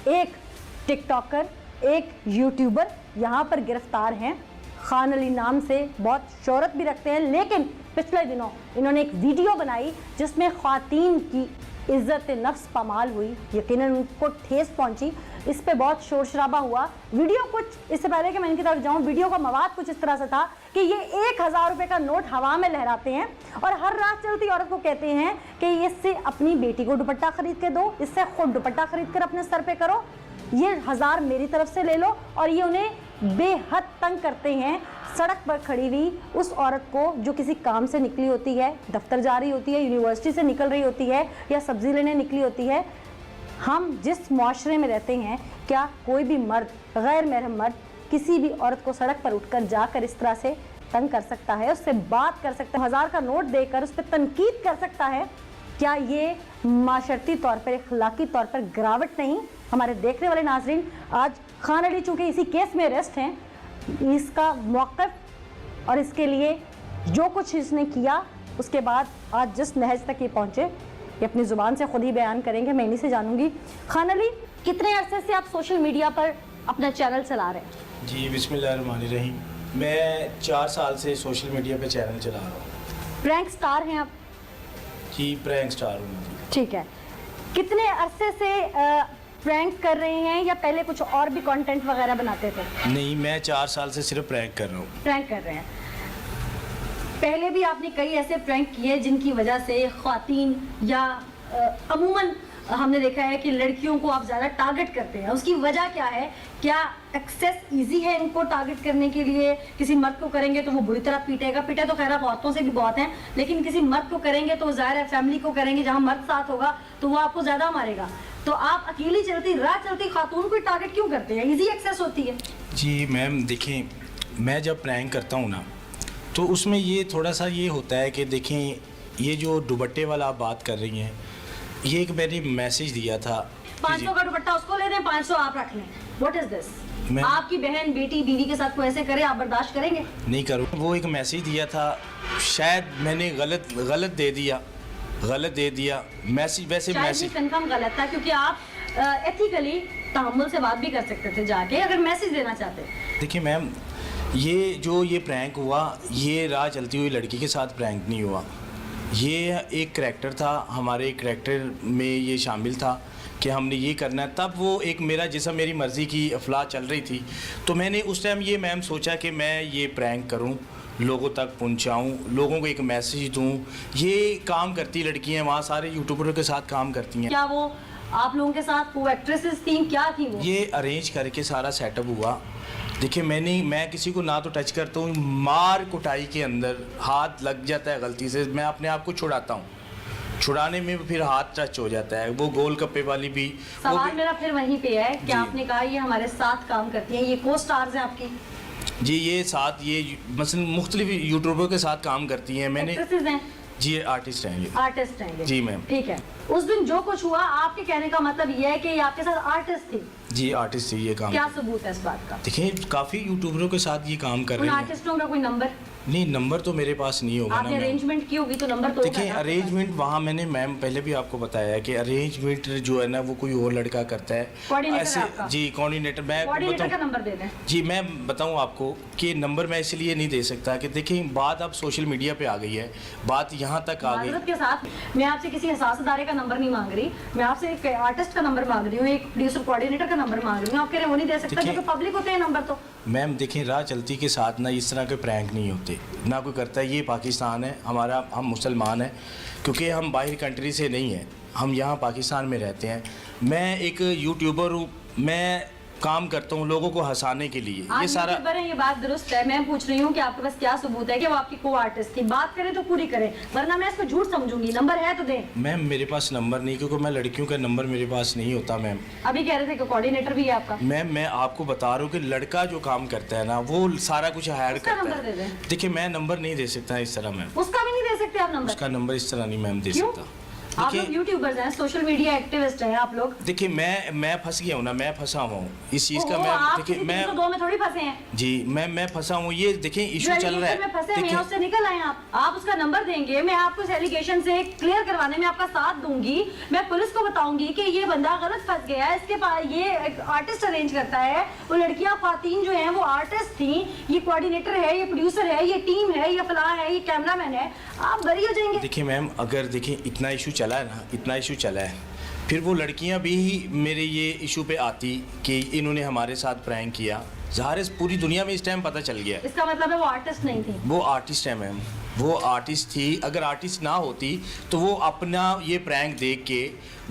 एक टिकटॉकर, एक यूट्यूबर यहाँ पर गिरफ्तार हैं। खान अली नाम से बहुत शोहरत भी रखते हैं, लेकिन पिछले दिनों इन्होंने एक वीडियो बनाई जिसमें ख्वातीन की इज्जत नफ्स पामाल हुई, यकीनन उनको ठेस पहुंची। इस पे बहुत शोर शराबा हुआ। वीडियो कुछ इससे पहले कि मैं इनकी तरफ जाऊं, वीडियो का मवाद कुछ इस तरह से था कि ये 1000 रुपये का नोट हवा में लहराते हैं और हर रात चलती औरत को कहते हैं कि इससे अपनी बेटी को दुपट्टा खरीद के दो, इससे खुद दुपट्टा खरीद कर अपने सर पे करो, ये 1000 मेरी तरफ से ले लो। और ये उन्हें बेहद तंग करते हैं। सड़क पर खड़ी हुई उस औरत को जो किसी काम से निकली होती है, दफ्तर जा रही होती है, यूनिवर्सिटी से निकल रही होती है या सब्जी लेने निकली होती है। हम जिस मुआशरे में रहते हैं, क्या कोई भी मर्द, गैर महरम मर्द, किसी भी औरत को सड़क पर उठकर जाकर इस तरह से तंग कर सकता है, उससे बात कर सकता है, 1000 का नोट देकर उस पर तनकीद कर सकता है? क्या ये माशरती तौर पर, अखलाकी तौर पर गिरावट नहीं? हमारे देखने वाले नाजरीन, आज खान अली चूँकि इसी केस में अरेस्ट हैं, इसका मौक़िफ़ और इसके लिए जो कुछ इसने किया, उसके बाद आज जिस नहज तक ये पहुँचे, ये अपनी ज़ुबान से खुद ही बयान करेंगे, मैं इन्हीं से जानूंगी। खान अली, कितने अरसे से आप सोशल मीडिया पर अपना चैनल चला रहे हैं? जी बिस्मिल्लाहिर्रहमानिर्रहीम, मैं 4 साल से सोशल मीडिया पे चैनल चला रहा हूँ। प्रैंक स्टार हैं आप? जी प्रैंक स्टार हूँ। ठीक है। कितने अरसे से प्रैंक कर रहे हैं या पहले कुछ और भी कंटेंट वगैरह बनाते थे? नहीं, मैं 4 साल से सिर्फ प्रैंक कर रहा हूँ। प्रैंक कर रहे हैं। पहले भी आपने कई ऐसे प्रैंक किए जिनकी वजह से ख्वातीन या अमूमन हमने देखा है कि लड़कियों को आप ज़्यादा टारगेट करते हैं। उसकी वजह क्या है? क्या एक्सेस इजी है इनको टारगेट करने के लिए? किसी मर्द को करेंगे तो वो बुरी तरह पीटेगा, पीटे तो खैर औरतों से भी बहुत हैं, लेकिन किसी मर्द को करेंगे तो जाहिर है फैमिली को करेंगे, जहाँ मर्द साथ होगा तो वो आपको ज़्यादा मारेगा। तो आप अकेली चलती राह चलती खातून को टारगेट क्यों करते हैं? इजी एक्सेस होती है। जी मैम देखें, मैं जब प्रैंक करता हूँ ना, तो उसमें ये थोड़ा सा ये होता है कि देखें, ये जो दुपट्टे वाला आप बात कर रही हैं, ये एक मैंने मैसेज दिया था, 500 का दुपट्टा उसको ले दें, 500 आप रख लें। What is this? आपकी बहन, बेटी, बीवी के साथ कोई ऐसे करे, आप बर्दाश्त करेंगे? नहीं करूँ। वो एक मैसेज दिया था, शायद मैंने गलत दे दिया मैसेज। वैसे मैसेज कंफर्म गलत था, क्योंकि आप एथिकली तहम्मुल से बात भी कर सकते थे जाके, अगर मैसेज देना चाहते। देखिए मैम, ये प्रैंक हुआ, ये राह चलती हुई लड़की के साथ प्रैंक नहीं हुआ। ये एक करैक्टर था, हमारे करैक्टर में ये शामिल था कि हमने ये करना है। तब वो एक मेरा जैसा मेरी मर्ज़ी की अफला चल रही थी, तो मैंने उस टाइम ये मैम सोचा कि मैं ये प्रैंक करूं, लोगों तक पहुंचाऊं, लोगों को एक मैसेज दूं। ये काम करती लड़कियां वहाँ सारे यूट्यूबरों के साथ काम करती हैं। क्या वो आप लोगों के साथ वो एक्ट्रेसेस थी, क्या थी वो? ये अरेंज करके सारा सेटअप हुआ। देखिए मैं किसी को ना तो टच करता हूँ, मार कुटाई के अंदर हाथ लग जाता है गलती से, मैं अपने आप को छुड़ाता हूँ, छुड़ाने में फिर हाथ टच हो जाता है। वो गोल कप्पे वाली भी। सवाल मेरा फिर वहीं पे है कि आपने कहा ये हमारे साथ काम करती हैं, ये को स्टार्स हैं आपकी? जी ये साथ ये मसलन मुख्तलिफ यूट्यूबर के साथ काम करती हैं। मैंने हैं? जी आर्टिस्ट हैं ये। आर्टिस्ट हैं ये? जी मैम। ठीक है। उस दिन जो कुछ हुआ, आपके कहने का मतलब ये है कि ये आपके साथ आर्टिस्ट थी? जी आर्टिस्ट थी ये काम। क्या सबूत है इस बात का? देखिए काफ़ी यूट्यूबरों के साथ ये काम कर रहे हैं। आर्टिस्टों का कोई नंबर? नहीं, नंबर तो मेरे पास नहीं होगा। आपने अरेंजमेंट की होगी तो नंबर तो देखिए अरेंजमेंट वहाँ मैंने मैम पहले भी आपको बताया है कि अरेंजमेंट जो है ना वो कोई और लड़का करता है ऐसे। जी कोऑर्डिनेटर। मैं का नंबर दे दें। जी मैं बताऊँ आपको कि नंबर मैं इसलिए नहीं दे सकता कि देखिए बात अब सोशल मीडिया पे आ गई है, बात यहाँ तक आ गई के साथ। मैं आपसे किसी हसास अदारे का नंबर नहीं मांग रही, मैं आपसे एक आर्टिस्ट का नंबर मांग रही हूँ, एक प्रोड्यूसर कोऑर्डिनेटर का नंबर मांग रही हूँ। आप कह रहे हैं वो नहीं दे सकता क्योंकि पब्लिक होते हैं नंबर। तो मैम देखें, राह चलती के साथ ना इस तरह के प्रैंक नहीं होते, ना कोई करता है। ये पाकिस्तान है हमारा, हम मुसलमान हैं, क्योंकि हम बाहर कंट्री से नहीं हैं, हम यहाँ पाकिस्तान में रहते हैं। मैं एक यूट्यूबर हूँ, मैं काम करता हूँ लोगों को हंसाने के लिए। ये सारा ये बात दुरुस्त है। मैं पूछ रही हूँ कि आपके पास क्या सबूत है कि वो आपकी को आर्टिस्ट थी? बात करें तो पूरी करें, वरना मैं इसको झूठ समझूंगी। नंबर है तो दें। मैम मेरे पास नंबर नहीं, क्योंकि मैं लड़कियों का नंबर मेरे पास नहीं होता। मैम अभी कह रहे थे कि कोऑर्डिनेटर भी है आपका। मैम मैं आपको बता रहा हूँ कि लड़का जो काम करता है ना वो सारा कुछ हायर करता है। देखिए मैं नंबर नहीं दे सकता इस तरह। मैम उसका भी नहीं दे सकते आप नंबर? उसका नंबर इस तरह नहीं मैम दे सकता। आप लोग यूट्यूबर्स हैं, सोशल मीडिया एक्टिविस्ट हैं आप लोग। देखिए मैं फंस गया हूँ ना, मैं फंसा हुआ हूँ इस चीज़ का। मैं आप देखिए मैं 302 में थोड़ी फंसे हैं जी मैं फंसा हूँ। ये देखिए इशू चल रहा में फंसे है। हैं, उससे निकल आए आप उसका नंबर देंगे, मैं आपको इस एलिगेशन से क्लियर करवाने में आपका साथ दूंगी। मैं पुलिस को बताऊंगी कि ये बंदा गलत फंस गया है, इसके पास ये आर्टिस्ट अरेंज करता है, वो लड़कियां ख्वातीन जो हैं वो आर्टिस्ट थी, ये कोऑर्डिनेटर है, ये प्रोड्यूसर है, ये टीम है, ये फलां है, ये कैमरामैन है, आप बरी हो जाएंगे। देखिए मैम, अगर देखिए इतना इशू चला है ना, इतना इशू चला है, फिर वो लड़कियां भी मेरे ये इशू पे आती कि इन्होंने हमारे साथ प्रैंक किया, ज़ाहिर है पूरी दुनिया में इस टाइम पता चल गया। इसका मतलब है वो आर्टिस्ट नहीं थी। वो आर्टिस्ट है मैम, वो आर्टिस्ट थी। अगर आर्टिस्ट ना होती तो वो अपना ये प्रैंक देख के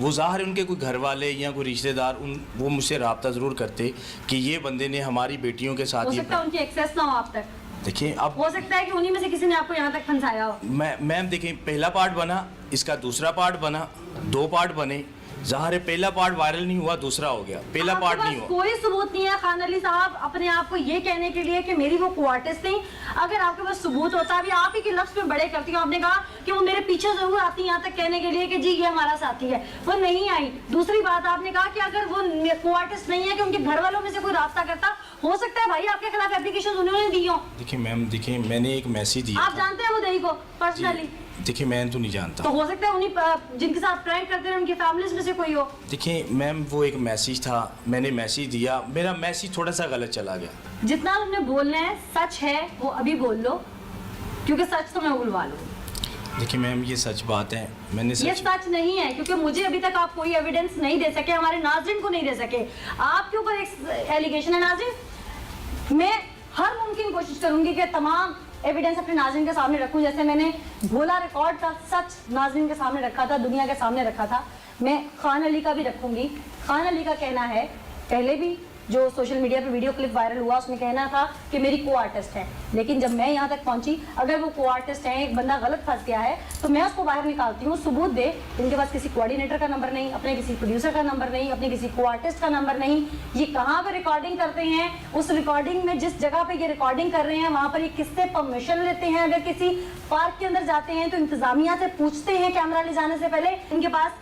वो ज़ाहिर उनके कोई घर वाले या कोई रिश्तेदार वो मुझसे रब्ता ज़रूर करते कि ये बंदे ने हमारी बेटियों के साथ हो ये सकता है उनकी एक्सेस ना हो आप तक। देखिए अब हो सकता है कि उन्हीं में से किसी ने आपको यहाँ तक फंसाया हो। मैम देखिए, पहला पार्ट बना, इसका दूसरा पार्ट बना, 2 पार्ट बने। ज़ाहिर है पहला पार्ट वायरल नहीं हुआ, दूसरा हो गया, पहला आपके पार्ट पास नहीं हुआ। कोई सबूत नहीं है खान अली साहब अपने आप को ये कहने के लिए कि मेरी वो को-आर्टिस्ट थी। अगर आपके पास सबूत होता, अभी आप ही के लफ्ज़ में बड़े करती हूँ, आपने कहा कि वो मेरे पीछे जरूर आती यहाँ तक कहने के लिए कि जी ये हमारा साथी है, वो नहीं आई। दूसरी बात आपने कहा कि अगर वो को-आर्टिस्ट नहीं है कि उनके घर वालों में से कोई रास्ता करता, हो सकता है भाई आपके खिलाफ एप्लीकेशन उन्होंने दी हो। देखिए मैम, देखिए मैंने एक मैसेज दिया। आप जानते हैं वो दही को पर्सनली? देखिए मैं तो नहीं जानता। तो हो सकता है उन्हीं जिनके साथ प्रैंक करते हैं उनकी फैमिलीज में से कोई हो। देखिए मैम, वो एक मैसेज था, मैंने मैसेज दिया, मेरा मैसेज थोड़ा सा गलत चला गया। जितना तुमने बोलना है सच है वो अभी बोल लो, क्योंकि सच तो मैं उगलवा लूँ। देखिए मैम, ये सच बात है, मैंने ये सच नहीं है, क्योंकि मुझे अभी तक आप कोई एविडेंस नहीं दे सके, हमारे नाज़रीन को नहीं दे सके। आपके ऊपर एक एलिगेशन है नाज़रीन, मैं हर मुमकिन कोशिश करूंगी कि तमाम एविडेंस अपने नाज़रीन के सामने रखूं। जैसे मैंने भोला रिकॉर्ड का सच नाज़रीन के सामने रखा था, दुनिया के सामने रखा था, मैं खान अली का भी रखूंगी। खान अली का कहना है, पहले भी जो सोशल मीडिया पे वीडियो क्लिप वायरल हुआ उसमें कहना था कि मेरी को-आर्टिस्ट है, लेकिन जब मैं यहाँ तक पहुँची, अगर वो को-आर्टिस्ट है, एक बंदा गलत फंस गया है तो मैं उसको बाहर निकालती हूँ, सबूत दे। इनके पास किसी कोऑर्डिनेटर का नंबर नहीं, अपने किसी प्रोड्यूसर का नंबर नहीं, अपने किसी को-आर्टिस्ट का नंबर नहीं। ये कहाँ पर रिकॉर्डिंग करते हैं, उस रिकॉर्डिंग में जिस जगह पर ये रिकॉर्डिंग कर रहे हैं वहाँ पर ये किससे परमिशन लेते हैं। अगर किसी पार्क के अंदर जाते हैं तो इंतजामिया से पूछते हैं कैमरा ले जाने से पहले। इनके पास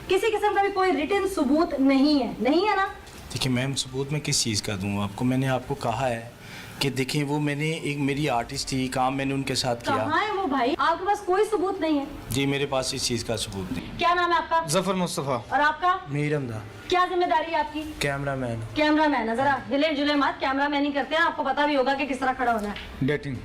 किसी किस्म का भी कोई रिटन सबूत नहीं है, नहीं है ना? देखिए मैम, सबूत मैं किस चीज़ का दूँ आपको? मैंने आपको कहा है कि देखिए वो मैंने एक मेरी आर्टिस्ट थी, काम मैंने उनके साथ किया। कहाँ है वो भाई? आपके पास कोई सबूत नहीं है? जी मेरे पास इस चीज़ का सबूत नहीं। क्या नाम है आपका? जफर मुस्तफ़ा। और आपका? मीर हमदा। क्या जिम्मेदारी है आपकी? कैमरामैन। कैमरामैन है, जरा हिले जुले मत, कैमरामैन ही करते हैं, आपको पता भी होगा कि किस तरह खड़ा होना है। डेटिंग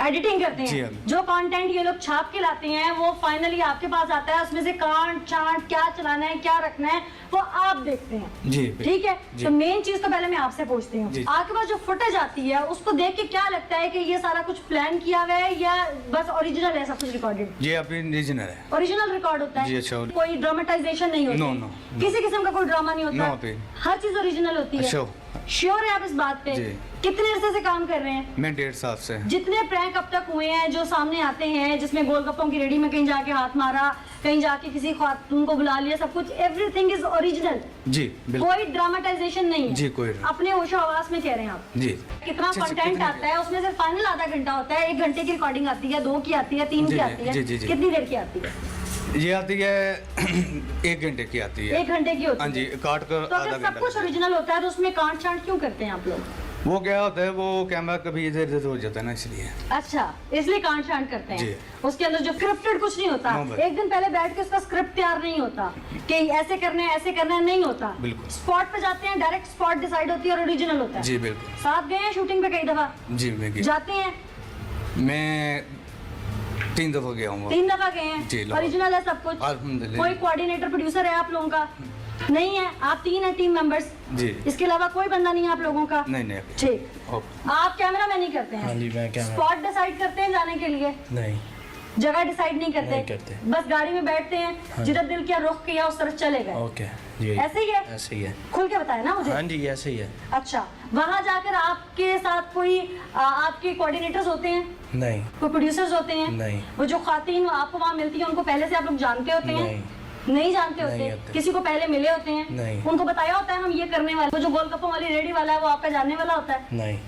एडिटिंग करते जी हैं, हाँ। जो कंटेंट ये लोग छाप के लाते हैं वो फाइनली आपके पास आता है, उसमें से कांट चांट क्या चलाना है, क्या रखना है, वो आप देखते हैं। जी ठीक है, जी। तो मेन चीज तो पहले मैं आपसे पूछती हूँ, जी। आपके पास जो फुटेज आती है उसको देख के क्या लगता है कि ये सारा कुछ प्लान किया हुआ है या बस ओरिजिनल है सब कुछ रिकॉर्डेड? ये अभी रीजनल है। ओरिजिनल रिकॉर्ड होता है? जी, अच्छा। कोई ड्रामेटाइजेशन नहीं होती? No, no, no. किसी किस्म का कोई ड्रामा नहीं होता? नो पे। हर चीज ओरिजिनल होती है? अच्छा। श्योर है आप इस बात पे? जी। कितने अरसे से काम कर रहे हैं? मैं 1.5 साल से। जितने प्रैंक अब तक हुए हैं जो सामने आते हैं, जिसमें गोलगप्पों की रेडी में कहीं जाके हाथ मारा, कहीं जाके किसी खातून को बुला लिया, सब कुछ एवरीथिंग इज ओरिजिनल। जी बिल्कुल। कोई ड्रामेटाइजेशन नहीं है? जी कोई नहीं। अपने होशो आवाज में कह रहे हैं आप? जी। कितना अच्छा, कंटेंट कितने- आता है उसमें से फाइनल आधा घंटा होता है, 1 घंटे की रिकॉर्डिंग आती है, 2 की आती है, 3 जी, की जी, आती है? जी, जी, जी। कितनी देर की आती है? ये आती है 1 घंटे की आती है। 1 घंटे की होती हाँ है? जी, काट कर तो आधा अगर सब घंटा कुछ लगता है। ओरिजिनल होता है तो उसमें कांट चांट क्यों करते हैं आप लोग? वो क्या होता है, वो कैमरा कभी इधर उधर हो जाता है ना, इसलिए। अच्छा, इसलिए कांट चांट करते हैं? जी। उसके अंदर जो स्क्रिप्टेड कुछ नहीं होता? नो भाई। एक दिन पहले बैठ के उसका स्क्रिप्ट तैयार नहीं होता कि ऐसे करना है, ऐसे करना है, नहीं होता? बिल्कुल। स्पॉट पे जाते हैं, डायरेक्ट स्पॉट डिसाइड होती है और ओरिजिनल होता है? जी बिल्कुल। साथ गए हैं शूटिंग पे कई दफा? जी मैं गया। जाते हैं? मैं 3 दफा गया हूँ। 3 दफा गए जी, हैं? लाहौर। ओरिजिनल है सब कुछ? अल्हम्दुलिल्लाह। कोई कोऑर्डिनेटर प्रोड्यूसर है आप लोगों का? नहीं है? आप 3 हैं टीम मेंबर्स? जी। इसके अलावा कोई बंदा नहीं है आप लोगों का? नहीं नहीं। ठीक। ओके। आप कैमरा मैन ही करते हैं? हाँ जी, मैं कैमरा। स्पॉट डिसाइड करते हैं जाने के लिए? नहीं। जगह डिसाइड नहीं करते? नहीं करते। बस गाड़ी में बैठते हैं, जिधर दिल किया रुख किया उस तरफ चले गए? ओके जी। ऐसे ही है? ऐसे ही है। खुल के बताए ना मुझे। हाँ जी, ऐसे ही है। अच्छा, वहाँ जाकर आपके साथ कोई आपके कोऑर्डिनेटर्स होते हैं? नहीं। कोई प्रोड्यूसर्स होते हैं? नहीं। वो जो खातून आपको वहाँ मिलती है उनको पहले से आप लोग जानते होते हैं? नहीं। नहीं जानते नहीं होते? होते। किसी को पहले मिले होते हैं? नहीं। उनको बताया होता है हम ये करने वाले? वो जो गोलगप्पों वाली रेडी वाला है वो आपका जानने वाला होता है? नहीं।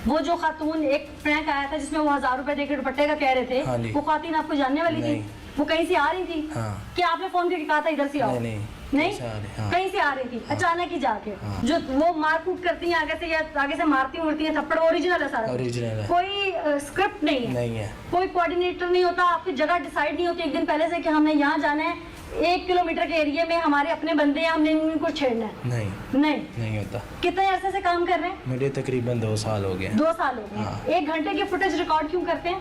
वो जो खातून एक प्रैंक आया था जिसमें वो 1000 रुपए देकर दुपट्टे का कह रहे थे, हाँ जी। वो खातून आपको जानने वाली थी? नहीं। वो कहीं से आ रही थी? हाँ। कि आपने फोन करके कहा था इधर से आओ? नहीं नहीं कहीं से आ रही, हाँ। कहीं से आ रही थी, अचानक ही जाके जो वो मार कूट करती हैं आगे से, या आगे से मारती उड़ती हैं थप्पड़, ओरिजिनल है सारा? ओरिजिनल है। कोई स्क्रिप्ट नहीं है? नहीं है। कोई कोऑर्डिनेटर नहीं होता? आपकी जगह डिसाइड नहीं होती एक दिन पहले से कि हमने यहाँ जाना है, 1 किलोमीटर के एरिया में हमारे अपने बंदे हैं, हमने इनको छेड़ना है? नहीं नहीं होता। कितने अरसे से काम कर रहे हैं? मुझे तकरीबन 2 साल हो गए। 2 साल हो गए। हाँ। 1 घंटे की फुटेज रिकॉर्ड क्यों करते हैं?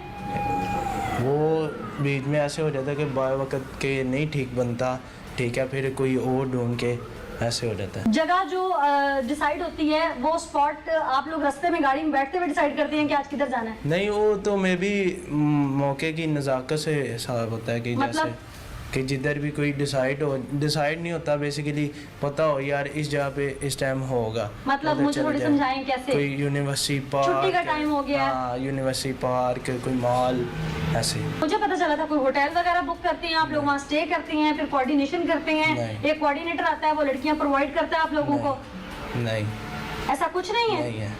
वो बीच में ऐसे हो जाता है कि बाय वक्त के नहीं ठीक बनता, ठीक है, फिर कोई और ढूंढ के ऐसे हो जाता है। जगह जो डिसाइड होती है वो स्पॉट आप लोग रास्ते में गाड़ी में बैठते हुए डिसाइड करते हैं कि आज किधर जाना है? नहीं, वो तो मे भी मौके की नज़ाकत से हिसाब होता है कि मतलब? जैसे कि जिधर भी कोई डिसाइड नहीं होता, बेसिकली पता हो यार इस जगह पे इस टाइम होगा। मतलब मुझे थोड़ी समझाएं कैसे? कोई यूनिवर्सिटी पार्क, छुट्टी का टाइम हो गया। हाँ, यूनिवर्सिटी पार्क, कोई मॉल, ऐसे। मुझे पता चला था कोई होटल वगैरह बुक करती हैं आप लोग, वहाँ स्टे करती हैं, फिर कोऑर्डिनेशन करते हैं, नहीं। एक कोऑर्डिनेटर आता है वो लड़कियां प्रोवाइड करता है आप लोगों को? नहीं ऐसा कुछ नहीं है? नहीं है।